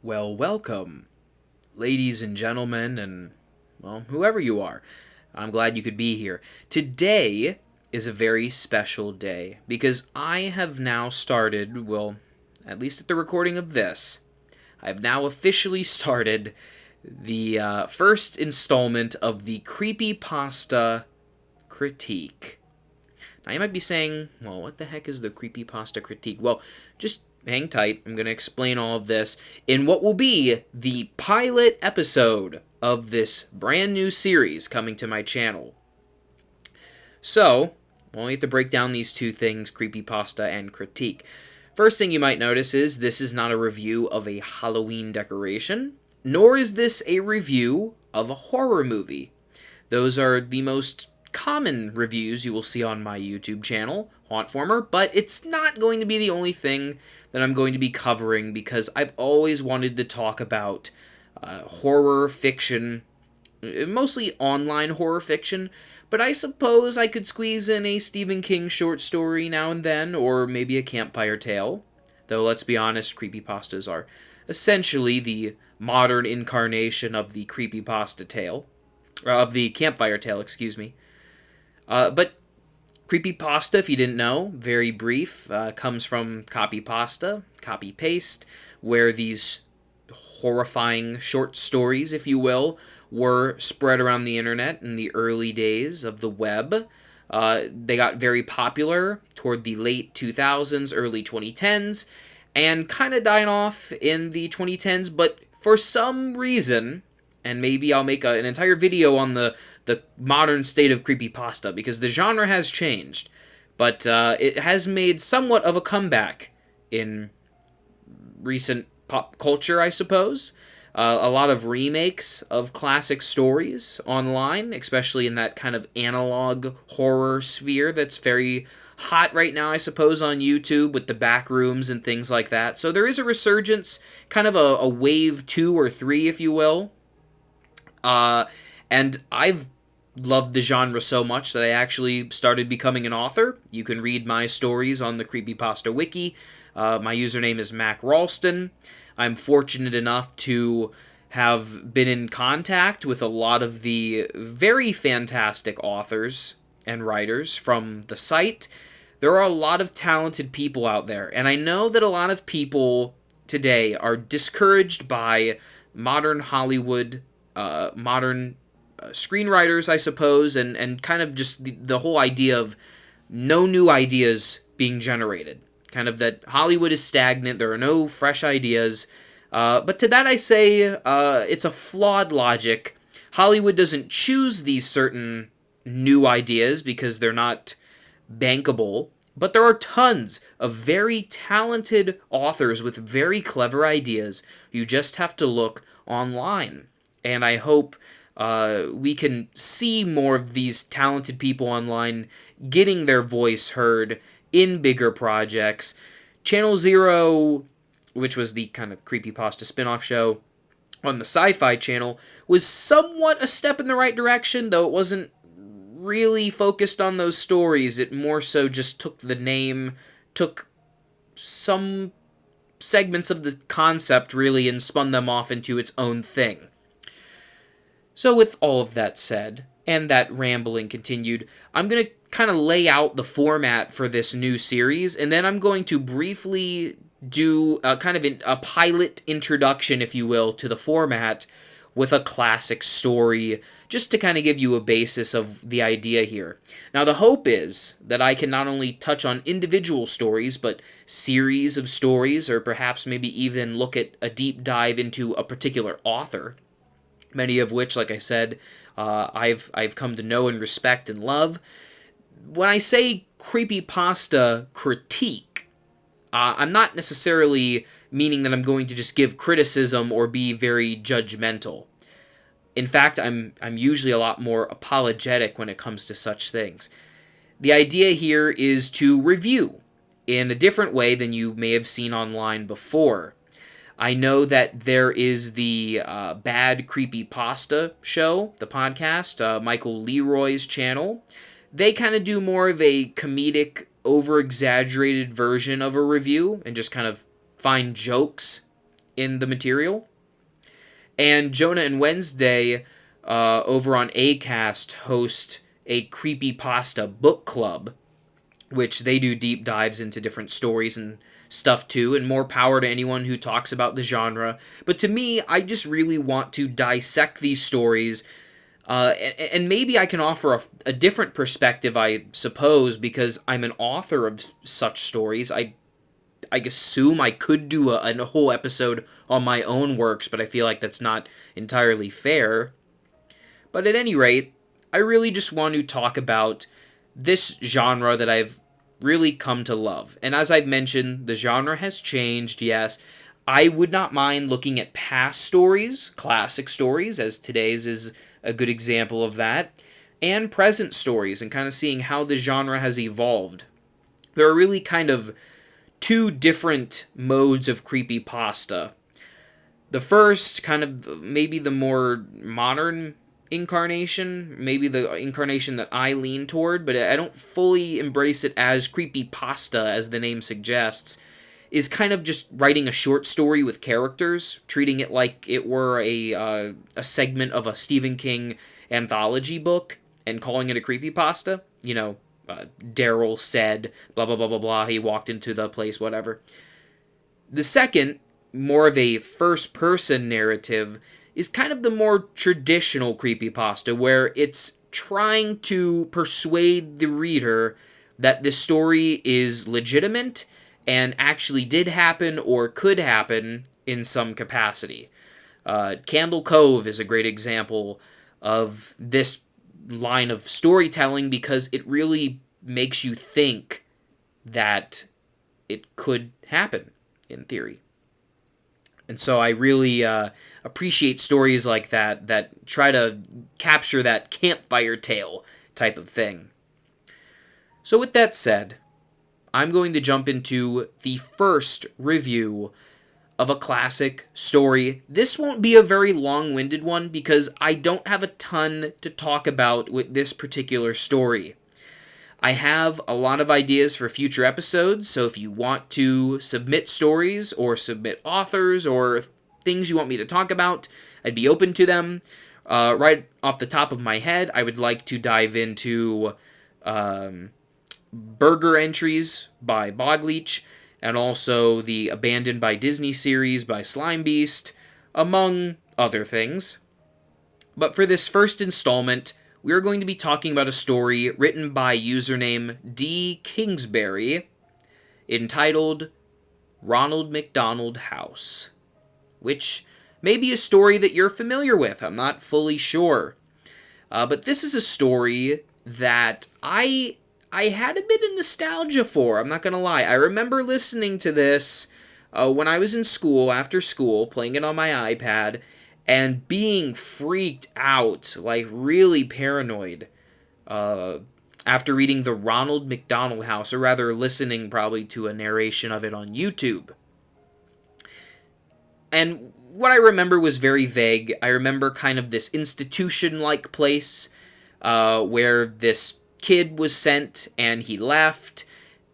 Well, welcome, ladies and gentlemen, and, well, whoever you are. I'm glad you could be here. Today is a very special day because I have now started, well, at least at the recording of this, I have now officially started the first installment of the Creepypasta critique. Now, you might be saying, well, what the heck is the Creepypasta critique? Well, just hang tight. I'm going to explain all of this in what will be the pilot episode of this brand new series coming to my channel. So, well, we have to break down these two things, Creepypasta and critique. First thing you might notice is this is not a review of a Halloween decoration, nor is this a review of a horror movie. Those are the most common reviews you will see on my YouTube channel, hauntformer, but it's not going to be the only thing that I'm going to be covering because I've always wanted to talk about horror fiction, mostly online horror fiction, but I suppose I could squeeze in a Stephen King short story now and then, or maybe a campfire tale. Though, let's be honest, creepypastas are essentially the modern incarnation of the creepypasta tale. Of the campfire tale, excuse me. But creepypasta, if you didn't know, very brief, comes from copypasta, copy-paste, where these horrifying short stories, if you will, were spread around the internet in the early days of the web. They got very popular toward the late 2000s, early 2010s, and kind of died off in the 2010s, but for some reason, and maybe I'll make an entire video on the modern state of creepypasta, because the genre has changed, but it has made somewhat of a comeback in recent pop culture, I suppose. A lot of remakes of classic stories online, especially in that kind of analog horror sphere that's very hot right now, I suppose, on YouTube with the back rooms and things like that. So there is a resurgence, kind of a wave 2 or 3, if you will. And I've loved the genre so much that I actually started becoming an author. You can read my stories on the Creepypasta Wiki. My username is Mac Ralston. I'm fortunate enough to have been in contact with a lot of the very fantastic authors and writers from the site. There are a lot of talented people out there, and I know that a lot of people today are discouraged by modern Hollywood, modern screenwriters, I suppose, and kind of just the whole idea of no new ideas being generated. Kind of that Hollywood is stagnant, there are no fresh ideas. But to that I say, it's a flawed logic. Hollywood doesn't choose these certain new ideas because they're not bankable, but there are tons of very talented authors with very clever ideas. You just have to look online. And I hope we can see more of these talented people online getting their voice heard in bigger projects. Channel Zero, which was the kind of creepypasta spin-off show on the Sci-Fi Channel, was somewhat a step in the right direction, though it wasn't really focused on those stories. It more so just took the name, took some segments of the concept, really, and spun them off into its own thing. So with all of that said, and that rambling continued, I'm going to kind of lay out the format for this new series, and then I'm going to briefly do a kind of a pilot introduction, if you will, to the format with a classic story, just to kind of give you a basis of the idea here. Now, the hope is that I can not only touch on individual stories, but series of stories, or perhaps maybe even look at a deep dive into a particular author, many of which, like I said, I've come to know and respect and love. When I say creepypasta critique, I'm not necessarily meaning that I'm going to just give criticism or be very judgmental. In fact, I'm usually a lot more apologetic when it comes to such things. The idea here is to review in a different way than you may have seen online before. I know that there is the Bad Creepypasta show, the podcast, Michael Leroy's channel. They kind of do more of a comedic, over-exaggerated version of a review and just kind of find jokes in the material. And Jonah and Wednesday over on Acast host a Creepypasta book club, which they do deep dives into different stories and stuff too, and more power to anyone who talks about the genre. But to me, I just really want to dissect these stories, and maybe I can offer a different perspective, I suppose, because I'm an author of such stories. I assume I could do a whole episode on my own works, but I feel like that's not entirely fair. But at any rate, I really just want to talk about this genre that I've really come to love. And as I've mentioned, the genre has changed, yes. I would not mind looking at past stories, classic stories, as today's is a good example of that, and present stories, and kind of seeing how the genre has evolved. There are really kind of two different modes of creepypasta. The first, kind of maybe the more modern incarnation, maybe the incarnation that I lean toward, but I don't fully embrace it as creepypasta, as the name suggests, is kind of just writing a short story with characters, treating it like it were a segment of a Stephen King anthology book, and calling it a creepypasta. You know, Daryl said, blah, blah, blah, blah, blah, he walked into the place, whatever. The second, more of a first-person narrative, is kind of the more traditional creepypasta, where it's trying to persuade the reader that the story is legitimate and actually did happen or could happen in some capacity. Candle Cove is a great example of this line of storytelling because it really makes you think that it could happen in theory. And so I really appreciate stories like that that try to capture that campfire tale type of thing. So with that said, I'm going to jump into the first review of a classic story. This won't be a very long-winded one because I don't have a ton to talk about with this particular story. I have a lot of ideas for future episodes, so if you want to submit stories or submit authors or things you want me to talk about, I'd be open to them. Right off the top of my head, I would like to dive into Burger Entries by Bogleach, and also the Abandoned by Disney series by Slime Beast, among other things. But for this first installment, we are going to be talking about a story written by username D. Kingsbury, entitled Ronald McDonald House, which may be a story that you're familiar with. I'm not fully sure. But this is a story that I had a bit of nostalgia for, I'm not going to lie. I remember listening to this when I was in school, after school, playing it on my iPad, and being freaked out, like really paranoid, after reading the Ronald McDonald House, or rather listening probably to a narration of it on YouTube. And what I remember was very vague. I remember kind of this institution-like place where this kid was sent and he left,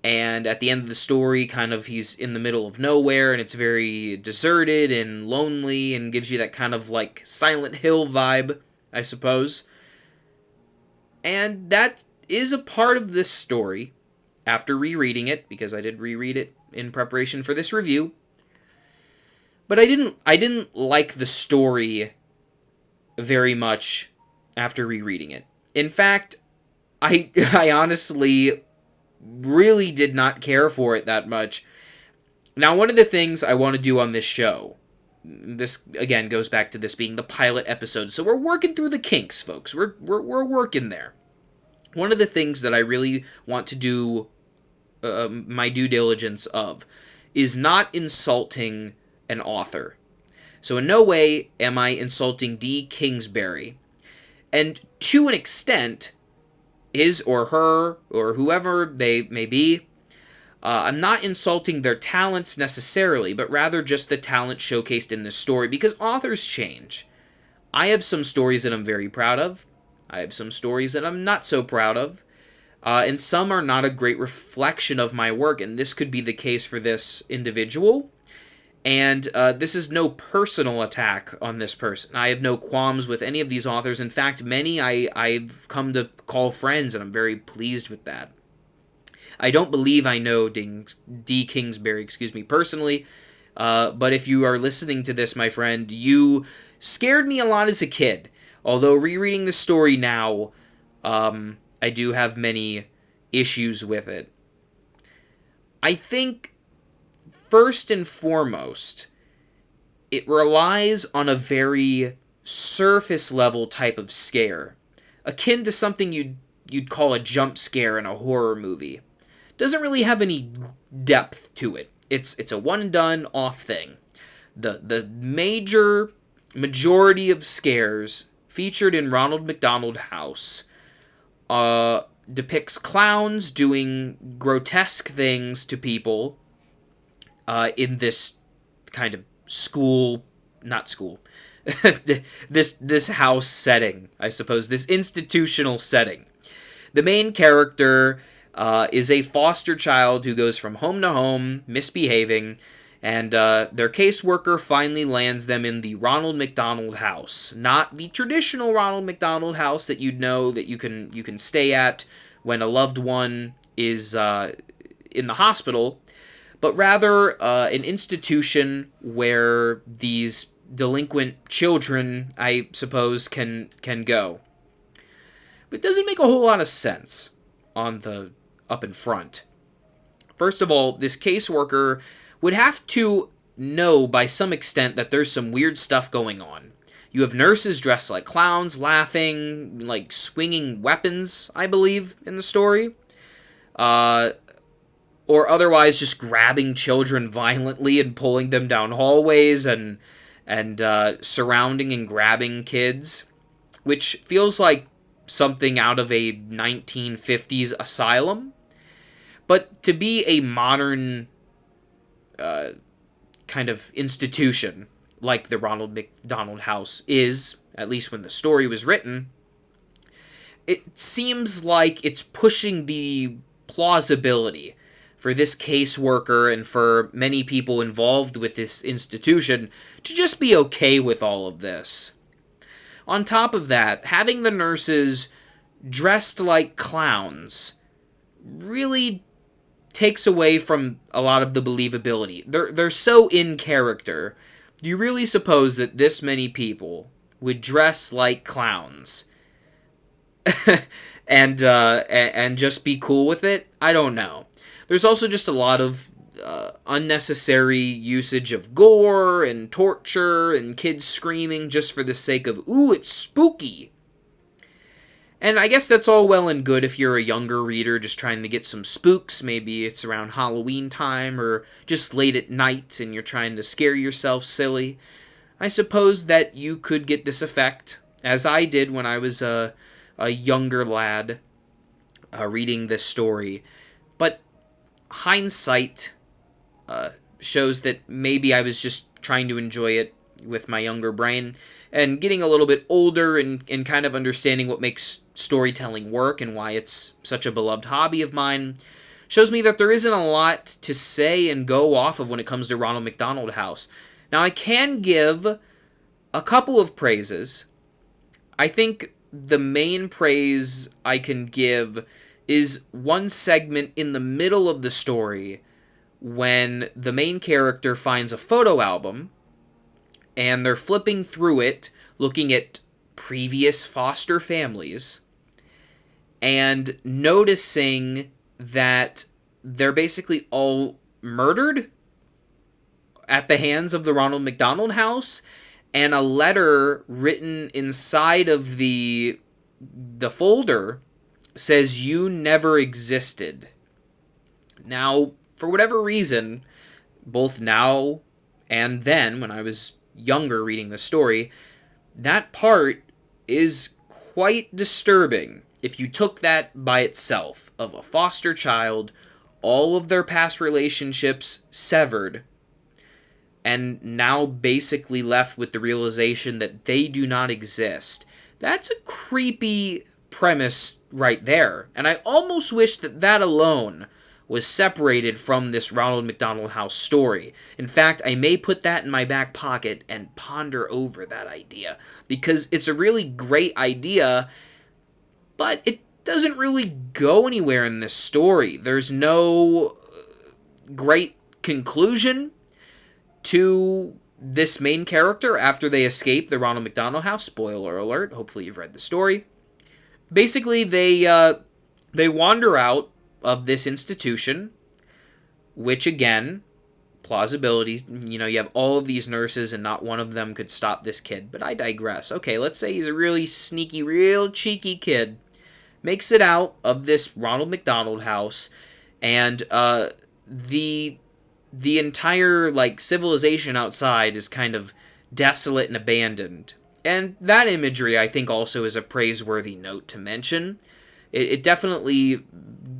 and at the end of the story kind of he's in the middle of nowhere and it's very deserted and lonely and gives you that kind of like Silent Hill vibe, I suppose. And that is a part of this story after rereading it, because I did reread it in preparation for this review. But I didn't like the story very much after rereading it. In fact, I honestly really did not care for it that much. Now, one of the things I want to do on this show, this again goes back to this being the pilot episode, so we're working through the kinks, folks. We're working there. One of the things that I really want to do my due diligence of is not insulting an author. So in no way am I insulting D. Kingsbury. And to an extent, his or her, or whoever they may be, I'm not insulting their talents necessarily, but rather just the talent showcased in this story, because authors change. I have some stories that I'm very proud of. I have some stories that I'm not so proud of. And some are not a great reflection of my work, and this could be the case for this individual. And this is no personal attack on this person. I have no qualms with any of these authors. In fact, many I've come to call friends, and I'm very pleased with that. I don't believe I know D. Kingsbury, personally, but if you are listening to this, my friend, you scared me a lot as a kid. Although rereading the story now, I do have many issues with it. I think, first and foremost, it relies on a very surface level type of scare, akin to something you'd call a jump scare in a horror movie. Doesn't really have any depth to it. It's a one and done off thing. The majority of scares featured in Ronald McDonald House depicts clowns doing grotesque things to people in this kind of this house setting, I suppose, this institutional setting. The main character is a foster child who goes from home to home, misbehaving, and their caseworker finally lands them in the Ronald McDonald House. Not the traditional Ronald McDonald House that you'd know that you can stay at when a loved one is in the hospital, but rather an institution where these delinquent children, I suppose, can go. But it doesn't make a whole lot of sense on the up in front. First of all, this caseworker would have to know by some extent that there's some weird stuff going on. You have nurses dressed like clowns, laughing, like swinging weapons, I believe, in the story. Or otherwise just grabbing children violently and pulling them down hallways and surrounding and grabbing kids, which feels like something out of a 1950s asylum. But to be a modern kind of institution like the Ronald McDonald House is, at least when the story was written, it seems like it's pushing the plausibility for this caseworker and for many people involved with this institution to just be okay with all of this. On top of that, having the nurses dressed like clowns really takes away from a lot of the believability. They're so in character. Do you really suppose that this many people would dress like clowns and just be cool with it? I don't know. There's also just a lot of unnecessary usage of gore and torture and kids screaming just for the sake of, ooh, it's spooky. And I guess that's all well and good if you're a younger reader just trying to get some spooks. Maybe it's around Halloween time or just late at night and you're trying to scare yourself silly. I suppose that you could get this effect, as I did when I was a younger lad reading this story. But hindsight shows that maybe I was just trying to enjoy it with my younger brain, and getting a little bit older and kind of understanding what makes storytelling work and why it's such a beloved hobby of mine shows me that there isn't a lot to say and go off of when it comes to Ronald McDonald House. Now, I can give a couple of praises. I think the main praise I can give is one segment in the middle of the story when the main character finds a photo album and they're flipping through it, looking at previous foster families, and noticing that they're basically all murdered at the hands of the Ronald McDonald House, and a letter written inside of the folder says, "You never existed." Now, for whatever reason, both now and then, when I was younger reading the story, that part is quite disturbing if you took that by itself, of a foster child, all of their past relationships severed, and now basically left with the realization that they do not exist. That's a creepy premise right there, and I almost wish that that alone was separated from this Ronald McDonald House story. In fact, I may put that in my back pocket and ponder over that idea, because it's a really great idea, but it doesn't really go anywhere in this story. There's no great conclusion to this main character after they escape the Ronald McDonald House. Spoiler alert, hopefully you've read the story. Basically, they wander out of this institution, which again, plausibility, you have all of these nurses and not one of them could stop this kid. But I digress. Okay, let's say he's a really sneaky, real cheeky kid. Makes it out of this Ronald McDonald House, and the entire civilization outside is kind of desolate and abandoned. And that imagery, I think, also is a praiseworthy note to mention. It definitely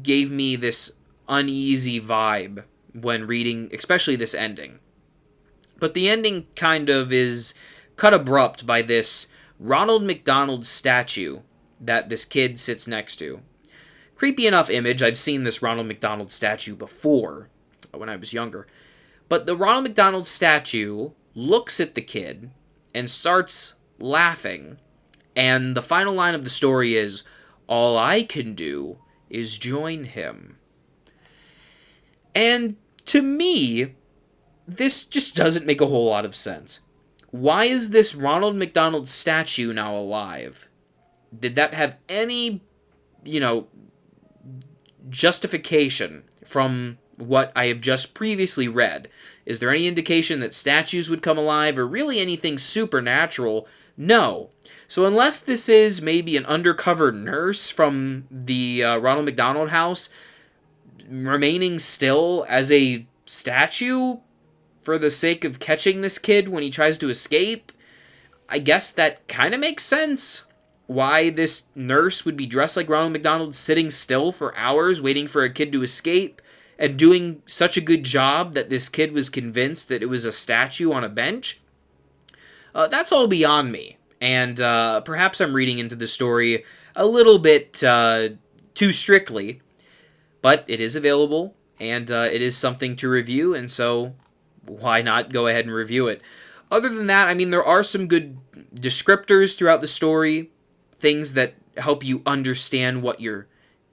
gave me this uneasy vibe when reading, especially this ending. But the ending kind of is cut abrupt by this Ronald McDonald statue that this kid sits next to. Creepy enough image. I've seen this Ronald McDonald statue before when I was younger. But the Ronald McDonald statue looks at the kid and starts laughing. And the final line of the story is, "All I can do is join him." And to me, this just doesn't make a whole lot of sense. Why is this Ronald McDonald statue now alive? Did that have any, justification from what I have just previously read? Is there any indication that statues would come alive, or really anything supernatural? No. So unless this is maybe an undercover nurse from the Ronald McDonald House remaining still as a statue for the sake of catching this kid when he tries to escape, I guess that kind of makes sense. Why this nurse would be dressed like Ronald McDonald, sitting still for hours waiting for a kid to escape, and doing such a good job that this kid was convinced that it was a statue on a bench. That's all beyond me. And perhaps I'm reading into the story a little bit too strictly. But it is available, and it is something to review, and so why not go ahead and review it? Other than that, I mean, there are some good descriptors throughout the story, things that help you understand what you're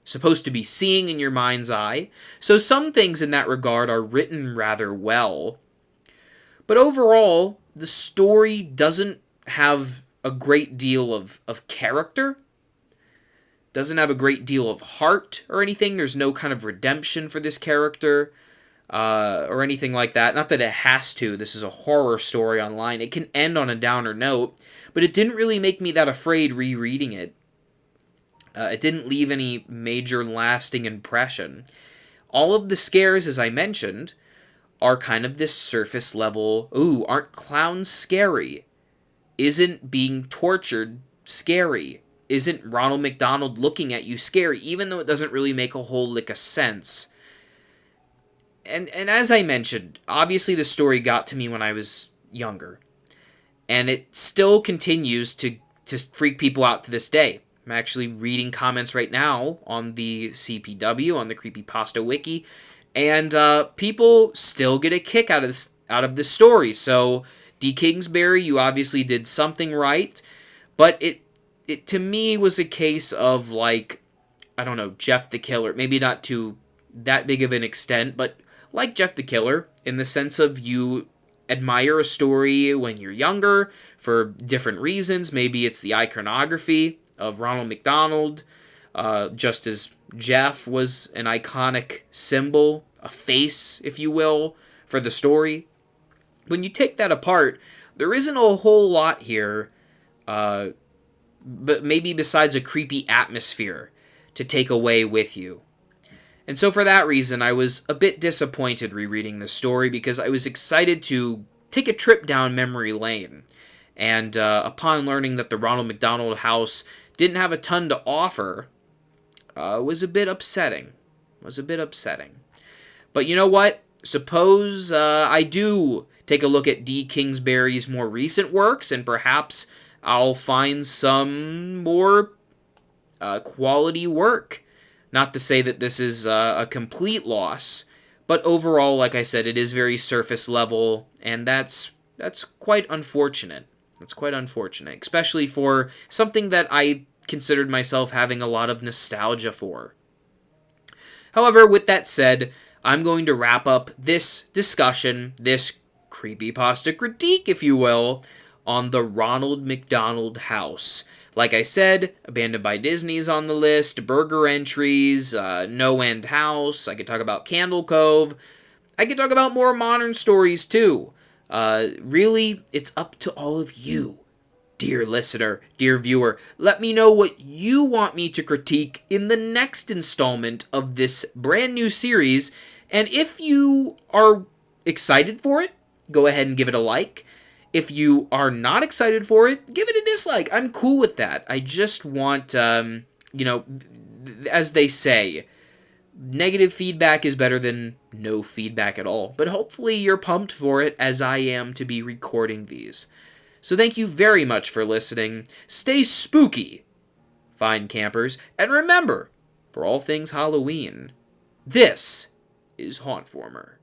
supposed to be seeing in your mind's eye. So some things in that regard are written rather well. But overall, the story doesn't have a great deal of character. Doesn't have a great deal of heart or anything. There's no kind of redemption for this character or anything like that. Not that it has to. This is a horror story online. It can end on a downer note, but it didn't really make me that afraid rereading it. It didn't leave any major lasting impression. All of the scares, as I mentioned, are kind of this surface level, ooh, aren't clowns scary? Isn't being tortured scary? Isn't Ronald McDonald looking at you scary, even though it doesn't really make a whole lick of sense? And as I mentioned, obviously the story got to me when I was younger. And it still continues to freak people out to this day. I'm actually reading comments right now on the CPW, on the Creepypasta wiki, and people still get a kick out of this story. So, D. Kingsbury, you obviously did something right, but it to me was a case of, I don't know, Jeff the Killer. Maybe not to that big of an extent, but like Jeff the Killer, in the sense of you admire a story when you're younger for different reasons. Maybe it's the iconography of Ronald McDonald, just as Jeff was an iconic symbol, a face, if you will, for the story. When you take that apart, there isn't a whole lot here, but maybe besides a creepy atmosphere to take away with you. And so for that reason, I was a bit disappointed rereading this story, because I was excited to take a trip down memory lane. And upon learning that the Ronald McDonald House didn't have a ton to offer, was a bit upsetting. But you know what? Suppose I do take a look at D. Kingsbury's more recent works, and perhaps I'll find some more quality work Not to say that this is a complete loss, but overall, like I said, it is very surface level, and that's quite unfortunate. That's quite unfortunate, especially for something that I considered myself having a lot of nostalgia for. However, with that said, I'm going to wrap up this discussion, this creepypasta critique, if you will, on the Ronald McDonald House. Like I said, Abandoned by Disney's on the list, Burger Entries, No End House, I could talk about Candle Cove, I could talk about more modern stories too. Really, it's up to all of you. Dear listener, dear viewer, let me know what you want me to critique in the next installment of this brand new series, and if you are excited for it, go ahead and give it a like. If you are not excited for it, give it a dislike. I'm cool with that. I just want, as they say, negative feedback is better than no feedback at all. But hopefully you're pumped for it, as I am to be recording these. So thank you very much for listening. Stay spooky, fine campers, and remember, for all things Halloween, this is Hauntformer.